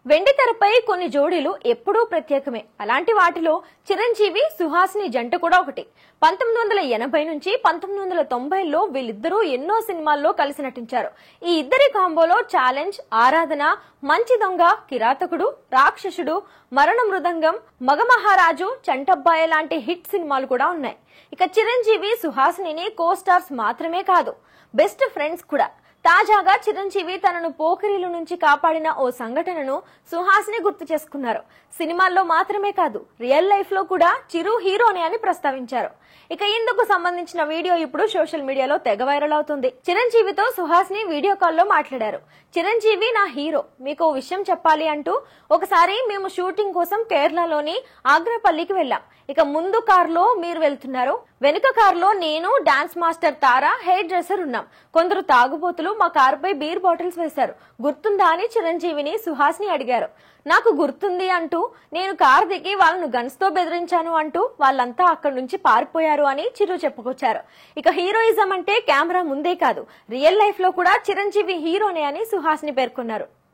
వెండి తెరపై కొన్ని జోడీలు ఎప్పుడూ ప్రత్యేకమే. అలాంటి వాటిలో చిరంజీవి సుహాసిని జంట కూడా ఒకటి. 1980 నుంచి 1990లో వీళ్ళిద్దరూ ఎన్నో సినిమాల్లో కలిసి నటించారు. ఈ ఇద్దరి కాంబోలో ఛాలెంజ్, ఆరాధన, మంచి దొంగ, కిరాతకుడు, రాక్షసుడు, మరణ మృదంగం, మగమహారాజు, చంటబ్బాయి లాంటి హిట్ సినిమాలు కూడా ఉన్నాయి. ఇక చిరంజీవి సుహాసిని కో స్టార్స్ మాత్రమే కాదు, బెస్ట్ ఫ్రెండ్స్ కూడా. తాజాగా చిరంజీవి తనను పోకిరీల నుంచి కాపాడిన ఓ సంఘటనను సుహాసిని గుర్తు చేసుకున్నారు. సినిమాల్లో మాత్రమే కాదు, రియల్ లైఫ్ లో కూడా చిరు హీరోనే అని ప్రస్తావించారు. ఇక ఇందుకు సంబంధించిన వీడియో ఇప్పుడు సోషల్ మీడియాలో తెగ వైరల్ అవుతుంది. చిరంజీవితో సుహాసిని వీడియో కాల్లో మాట్లాడారు. చిరంజీవి నా హీరో, మీకు ఓ విషయం చెప్పాలి అంటూ, ఒకసారి మేము షూటింగ్ కోసం కేరళలోని ఆగ్రాపల్లికి వెళ్ళాం. ఇక ముందు కారులో మీరు వెళ్తున్నారు, వెనుక కారులో నేను, డాన్స్ మాస్టర్ తారా, హెయిర్ డ్రెస్సర్ ఉన్నాం. కొందరు తాగుబోతులు మా కారుపై బీర్ బాటిల్స్ వేశారు, గుర్తుందా అని చిరంజీవిని సుహాసిని అడిగారు. నాకు గుర్తుంది అంటూ, నేను కారు దిగి వాళ్ళను గన్స్ తో బెదిరించాను అంటూ వాళ్ళంతా అక్కడి నుంచి పారిపోయారు అని చిరు చెప్పుకొచ్చారు. ఇక హీరోయిజం అంటే కెమెరా ముందే కాదు, రియల్ లైఫ్ లో కూడా చిరంజీవి హీరోనే అని సుహాసిని పేర్కొన్నారు.